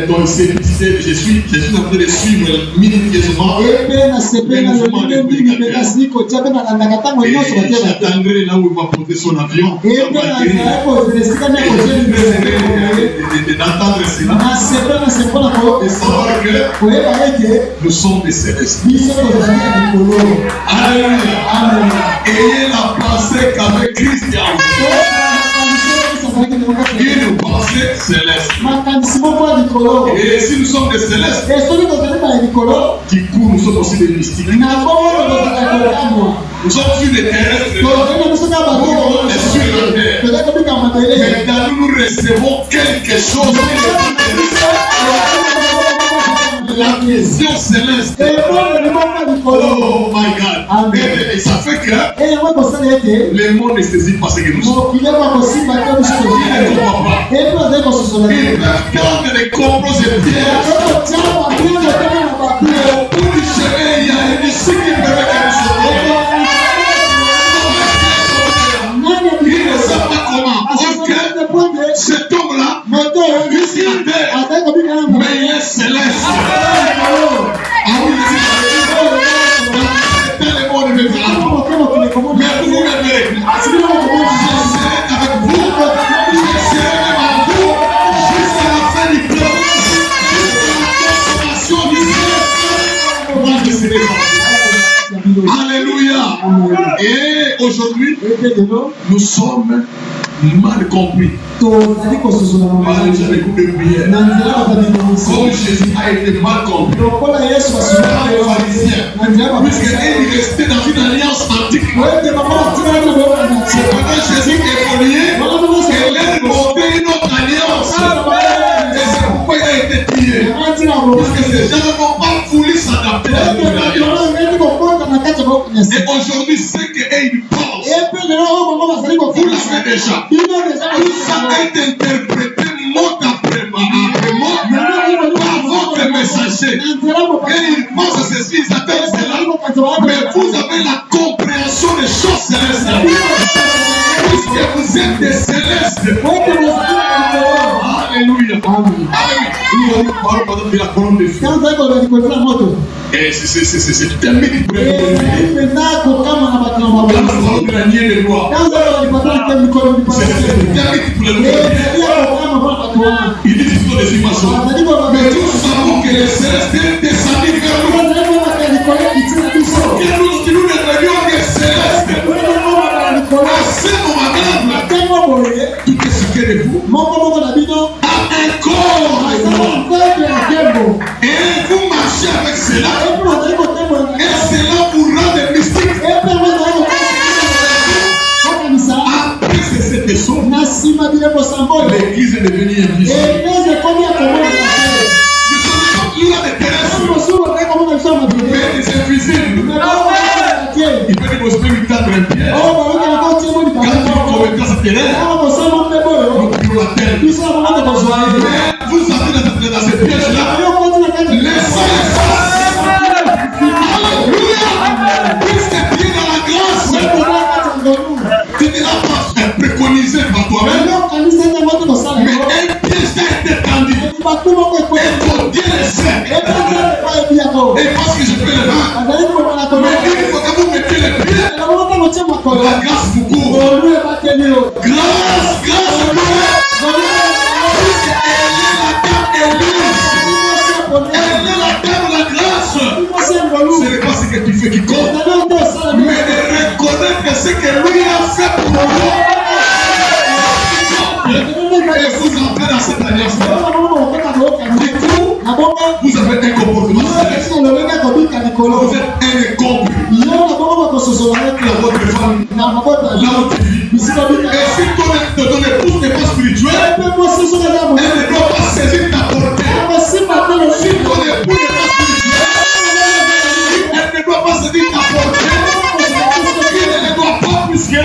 Donc je suis en train de suivre minutieusement. J'attendrai là où il va porter son avion. D'entendre cela. Et savoir que nous sommes des célestes. Alléluia. Ayez la pensée qu'avec Christ il y a une pensée céleste. Et si nous sommes des célestes, qui courent, nous sommes aussi des mystiques. Nous sommes sur les terrestres, et sur la terre. Mais dans nous recevons quelque chose. La vision céleste. Oh my God. Et ça fait que le monde ne saisit pas ce que nous sommes. Il ne garde les complots et pièges. Au bout du chemin, il y a un ici qui permet que nous soyons. Il ne sait pas comment. Cet homme-là, ici la terre, mais il est céleste. Ah oui, c'est le monde de mes parents. Mais vous m'aimerez. J'essaie avec vous. J'essaie même à vous. Jusqu'à la fin du plan. Jusqu'à la consommation du ciel. Moi, je serai là. Alléluia. Et aujourd'hui, nous sommes mal compris. Mal jamais coupé bien. Comme Jésus a été mal compris. Par les pharisiens. Puisqu'il restait dans une alliance antique. Cependant, Jésus est évolué. Et il a monté une autre alliance. Et c'est pourquoi il a été tué. Puisque ces gens n'ont pas voulu s'adapter à la nouvelle alliance. Et aujourd'hui, ce qu'ils pensent, vous le faites déjà. Tout ça est interprété mot après mot par votre messager. Et ils pensent ceci, ils attendent cela. Mais vous avez la compréhension des choses célestes. Puisque vous êtes des célestes. Alléluia. Alléluia. La colonne de feu. Et c'est tout un mythe pour les lois. Il dit toujours des images. Mais nous savons que les célestes descendent vers nous. Et nous devenions des célestes. À ce moment-là, tout est secret de vous. A un corps. Et vous marchez avec cela. Et cela vous rend des mystiques. Après cette leçon, l'église est devenue invisible. Nous sommes là des terrestres. Mais des invisibles. Il peut nous poser une table en pierre. Quand tu commences à terre, nous prions la terre. Mais vous avez dans ces pièges-là, laissez les faces. Alléluia. Puisque tu es dans la grâce, tu ne l'as pas préconisé par toi-même. Mais un piège t'a été tendu. Et ton Dieu le sait. Et parce que je peux le vaincre. Mais il faut que vous mettiez les pieds. La grâce vous court. Grâce, grâce, elle est la dame de la grâce. Ce n'est pas ce que tu fais qui compte, mais de reconnaître ce que lui a fait pour toi. Et vous entrez dans cette alliance-là. Du coup, vous avez un comportement céleste. Vous êtes incompris. Dans votre famille, là où tu vis. Et si ton épouse n'est pas spirituelle, elle ne doit pas saisir ta portée. Si ton époux n'est pas spirituel, elle ne doit pas saisir ta portée. Il ne doit pas, puisque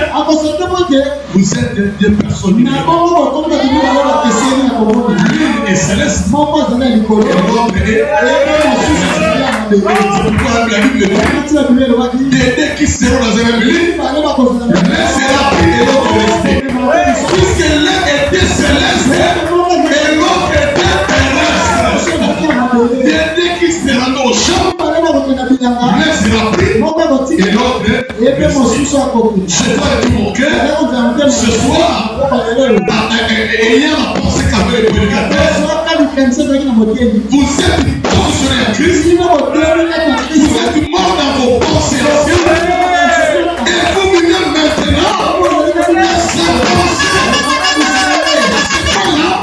vous êtes des personnes. L'une est céleste. Et l'autre est. C'est pourquoi la Bible dit des deux qui seront dans un même lit, l'un sera pris et l'autre resté. Puisque l'un était céleste et l'autre était terrestre. L'un sera pris et l'autre je dois de tout mon cœur ce soir ayant la pensée qu'avait le prédicateur. Vous êtes positionnés à Christ. Vous êtes morts dans vos pensées anciennes. Et vous vivez maintenant sa pensée.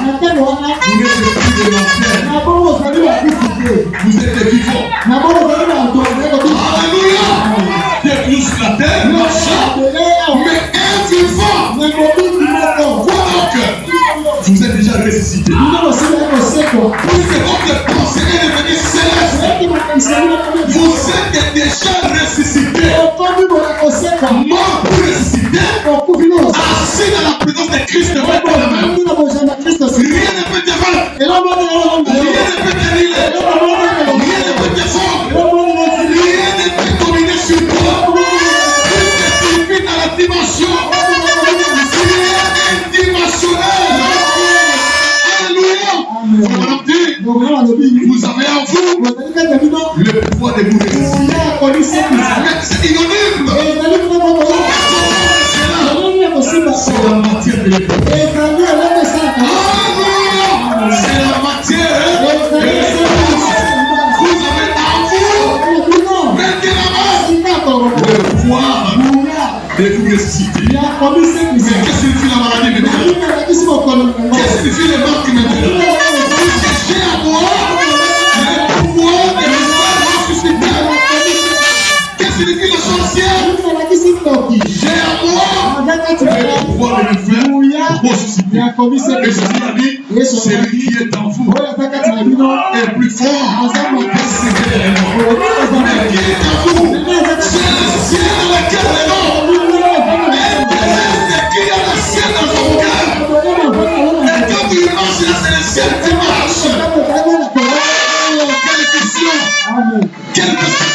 Vous n'êtes plus de l'enfer. Vous êtes vivants. Alléluia. Dieu est plus sur la terre, mais un vivant. Vous êtes déjà ressuscité. Puisque votre pensée est devenue céleste. Vous êtes déjà ressuscité. Mort pour ressusciter. Assis dans la présence de Christ. Rien ne peut te vaincre. Rien ne peut te nier. Rien ne peut te fondre. Rien ne peut dominer sur toi. Puisque tu vis dans la dimension. Vous avez en vous le pouvoir de vous ressusciter. C'est inaudible. C'est la matière de l'esprit. C'est la matière de l'esprit. Vous avez en vous maintenant le pouvoir de vous ressusciter. Mais qu'est-ce que signifie la maladie maintenant? Qu'est-ce que signifie les marques maintenant? J'ai à moi le pouvoir de me faire ressusciter. Qu'est-ce que signifie la sorcière? J'ai à moi le pouvoir de me faire ressusciter. Et Jésus a dit, celui qui est en vous est plus fort que ce qui est en vous. Mais qui est en vous? C'est le ciel dans lequel est l'homme. Et qui a le ciel dans son cœur. Et quand tu marches, c'est le ciel qui marche. Quelle question? Quelle question?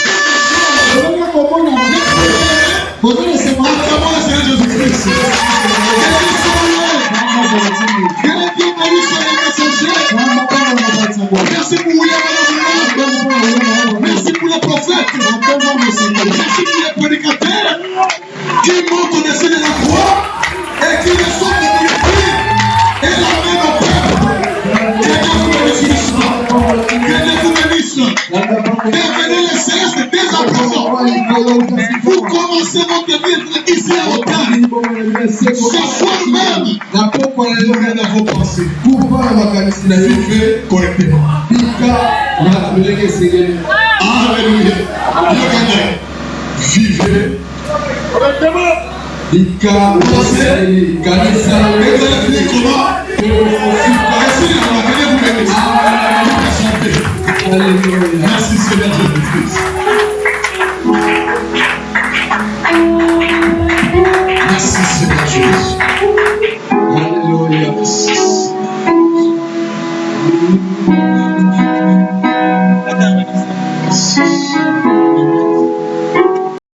Acclamons le Seigneur Jésus-Christ. Merci pour William. Merci pour les prophètes. Merci pour les prédicateurs qui montent au-dessus de la croix et qui reçoivent de l'esprit et l'amènent au peuple. Que Dieu vous bénisse. Que Dieu vous bénisse. Devenez les célestes dès à présent. Vous commencez votre vie ici à l'hôtel. Ce soir même, ouvrez dans vos pensées. Vivez correctement. Alléluia. Vivez correctement. Merci Seigneur Jésus-Christ. Merci Seigneur Jésus. Alléluia.